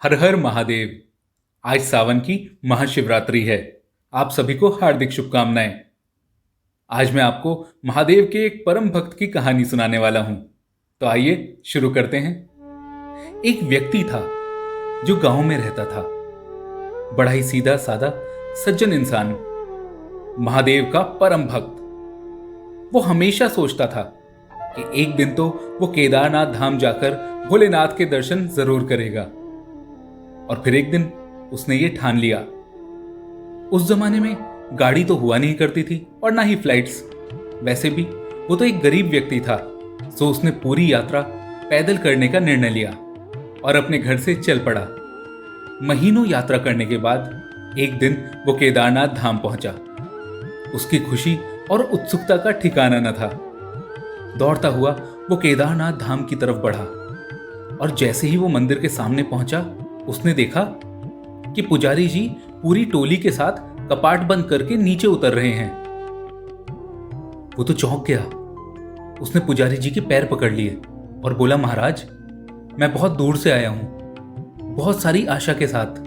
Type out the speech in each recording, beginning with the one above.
हर हर महादेव। आज सावन की महाशिवरात्रि है। आप सभी को हार्दिक शुभकामनाएं। आज मैं आपको महादेव के एक परम भक्त की कहानी सुनाने वाला हूं। तो आइए शुरू करते हैं। एक व्यक्ति था जो गांव में रहता था। बड़ा ही सीधा सादा सज्जन इंसान, महादेव का परम भक्त। वो हमेशा सोचता था कि एक दिन तो वो केदारनाथ धाम जाकर भोलेनाथ के दर्शन जरूर करेगा। और फिर एक दिन उसने ये ठान लिया। उस जमाने में गाड़ी तो हुआ नहीं करती थी और ना ही फ्लाइट्स। वैसे भी वो तो एक गरीब व्यक्ति था, सो उसने पूरी यात्रा पैदल करने का निर्णय लिया और अपने घर से चल पड़ा। महीनों यात्रा करने के बाद एक दिन वो केदारनाथ धाम पहुंचा। उसकी खुशी और उत्सुकता का ठिकाना न था। दौड़ता हुआ वो केदारनाथ धाम की तरफ बढ़ा और जैसे ही वो मंदिर के सामने पहुंचा, उसने देखा कि पुजारी जी पूरी टोली के साथ कपाट बंद करके नीचे उतर रहे हैं। वो तो चौंक गया। उसने पुजारी जी के पैर पकड़ लिए और बोला, महाराज, मैं बहुत दूर से आया हूं, बहुत सारी आशा के साथ।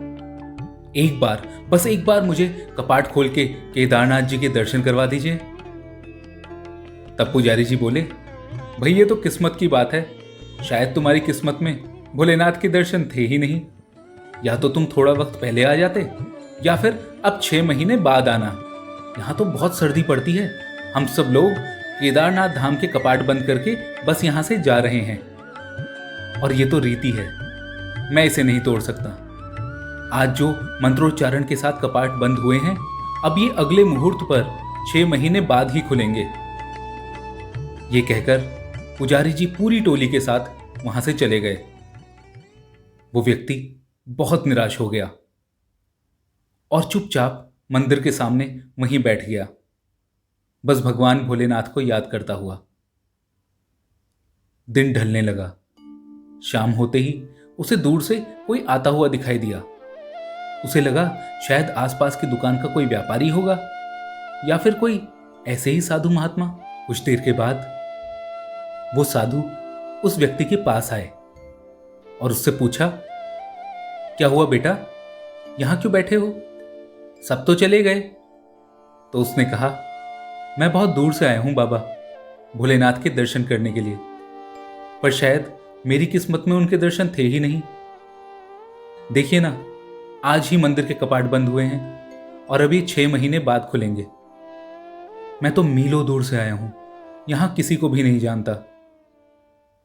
एक बार, बस एक बार मुझे कपाट खोल के केदारनाथ जी के दर्शन करवा दीजिए। तब पुजारी जी बोले, भाई ये तो किस्मत की बात है। शायद तुम्हारी किस्मत में भोलेनाथ के दर्शन थे ही नहीं। या तो तुम थोड़ा वक्त पहले आ जाते, या फिर अब 6 महीने बाद आना। यहाँ तो बहुत सर्दी पड़ती है। हम सब लोग केदारनाथ धाम के कपाट बंद करके बस यहाँ से जा रहे हैं। और ये तो रीति है, मैं इसे नहीं तोड़ सकता। आज जो मंत्रोच्चारण के साथ कपाट बंद हुए हैं, अब ये अगले मुहूर्त पर 6 महीने बाद ही खुलेंगे। ये कहकर पुजारी जी पूरी टोली के साथ वहां से चले गए। वो व्यक्ति बहुत निराश हो गया और चुपचाप मंदिर के सामने वहीं बैठ गया, बस भगवान भोलेनाथ को याद करता हुआ। दिन ढलने लगा। शाम होते ही उसे दूर से कोई आता हुआ दिखाई दिया। उसे लगा शायद आसपास की दुकान का कोई व्यापारी होगा या फिर कोई ऐसे ही साधु महात्मा। कुछ देर के बाद वो साधु उस व्यक्ति के पास आए और उससे पूछा, क्या हुआ बेटा, यहां क्यों बैठे हो? सब तो चले गए। तो उसने कहा, मैं बहुत दूर से आया हूं बाबा, भोलेनाथ के दर्शन करने के लिए, पर शायद मेरी किस्मत में उनके दर्शन थे ही नहीं। देखिए ना, आज ही मंदिर के कपाट बंद हुए हैं और अभी 6 महीने बाद खुलेंगे। मैं तो मीलों दूर से आया हूं, यहां किसी को भी नहीं जानता।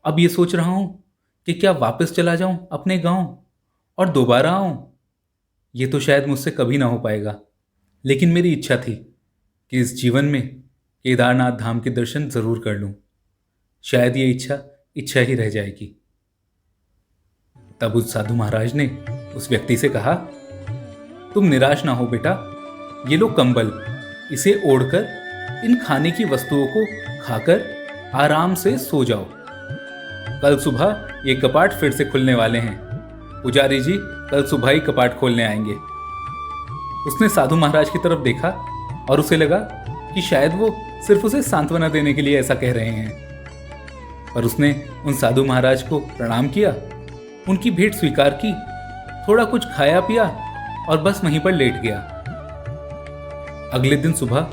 अब ये सोच रहा हूं कि क्या वापस चला जाऊं अपने गांव और दोबारा आऊं। ये तो शायद मुझसे कभी ना हो पाएगा, लेकिन मेरी इच्छा थी कि इस जीवन में केदारनाथ धाम के दर्शन जरूर कर लूं। शायद ये इच्छा ही रह जाएगी। तब उस साधु महाराज ने उस व्यक्ति से कहा, तुम निराश ना हो बेटा, ये लो कंबल, इसे ओढ़कर इन खाने की वस्तुओं को खाकर आराम से सो जाओ। कल सुबह ये कपाट फिर से खुलने वाले हैं। पुजारी जी कल सुबह ही कपाट खोलने आएंगे। उसने साधु महाराज की तरफ देखा और उसे लगा कि शायद वो सिर्फ उसे सांत्वना देने के लिए ऐसा कह रहे हैं। पर उसने उन साधु महाराज को प्रणाम किया, उनकी भेंट स्वीकार की, थोड़ा कुछ खाया पिया और बस वहीं पर लेट गया। अगले दिन सुबह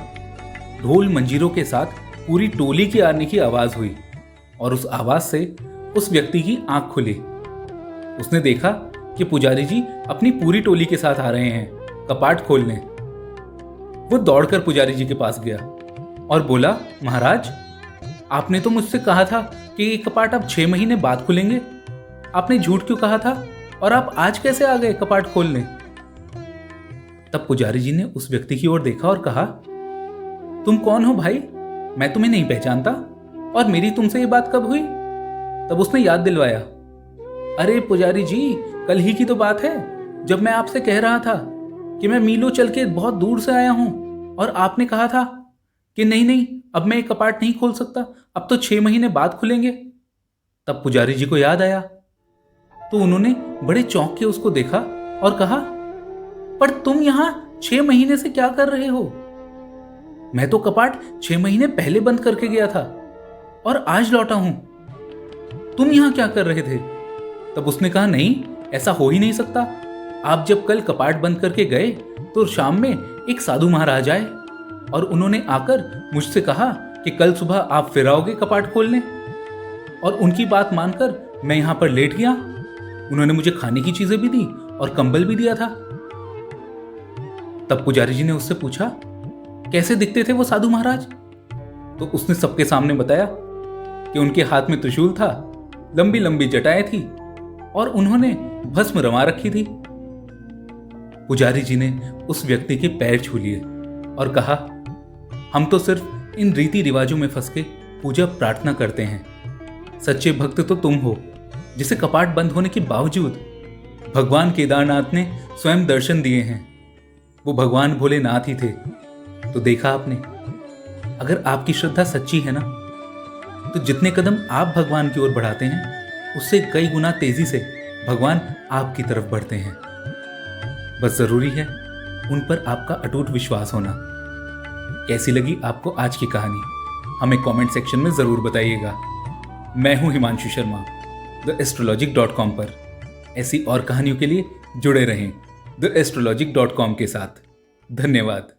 ढोल मंजीरों के साथ पूरी टोली के आने की आवाज हुई और उस आवाज से उस व्यक्ति की आंख खुली। उसने देखा कि पुजारी जी अपनी पूरी टोली के साथ आ रहे हैं कपाट खोलने। वो दौड़कर पुजारी जी के पास गया और बोला, महाराज, आपने तो मुझसे कहा था कि ये कपाट अब 6 महीने बाद खुलेंगे। आपने झूठ क्यों कहा था और आप आज कैसे आ गए कपाट खोलने? तब पुजारी जी ने उस व्यक्ति की ओर देखा और कहा, तुम कौन हो भाई? मैं तुम्हें नहीं पहचानता और मेरी तुमसे ये बात कब हुई? तब उसने याद दिलवाया, अरे पुजारी जी, कल ही की तो बात है जब मैं आपसे कह रहा था कि मैं मीलों चल के बहुत दूर से आया हूं और आपने कहा था कि नहीं नहीं, अब मैं ये कपाट नहीं खोल सकता, अब तो 6 महीने बाद खुलेंगे। तब पुजारी जी को याद आया तो उन्होंने बड़े चौंक के उसको देखा और कहा, पर तुम यहां 6 महीने से क्या कर रहे हो? मैं तो कपाट 6 महीने पहले बंद करके गया था और आज लौटा हूं। तुम यहां क्या कर रहे थे? तब उसने कहा, नहीं, ऐसा हो ही नहीं सकता। आप जब कल कपाट बंद करके गए तो शाम में एक साधु महाराज आए और उन्होंने आकर मुझसे कहा कि कल सुबह आप फिर आओगे कपाट खोलने, और उनकी बात मानकर मैं यहां पर लेट गया। उन्होंने मुझे खाने की चीजें भी दी और कंबल भी दिया था। तब पुजारी जी ने उससे पूछा, कैसे दिखते थे वो साधु महाराज? तो उसने सबके सामने बताया कि उनके हाथ में त्रिशूल था, लंबी लंबी जटाएं थी और उन्होंने भस्म रमा रखी थी। पुजारी जी ने उस व्यक्ति के पैर छू लिए और कहा, हम तो सिर्फ इन रीति रिवाजों में फंस के पूजा प्रार्थना करते हैं। सच्चे भक्त तो तुम हो, जिसे कपाट बंद होने के बावजूद भगवान केदारनाथ ने स्वयं दर्शन दिए हैं। वो भगवान भोलेनाथ ही थे। तो देखा आपने, अगर आपकी श्रद्धा सच्ची है ना, तो जितने कदम आप भगवान की ओर बढ़ाते हैं उससे कई गुना तेजी से भगवान आपकी तरफ बढ़ते हैं। बस जरूरी है उन पर आपका अटूट विश्वास होना। कैसी लगी आपको आज की कहानी, हमें कमेंट सेक्शन में जरूर बताइएगा। मैं हूं हिमांशु शर्मा, theastrologic.com पर ऐसी और कहानियों के लिए जुड़े रहें theastrologic.com के साथ। धन्यवाद।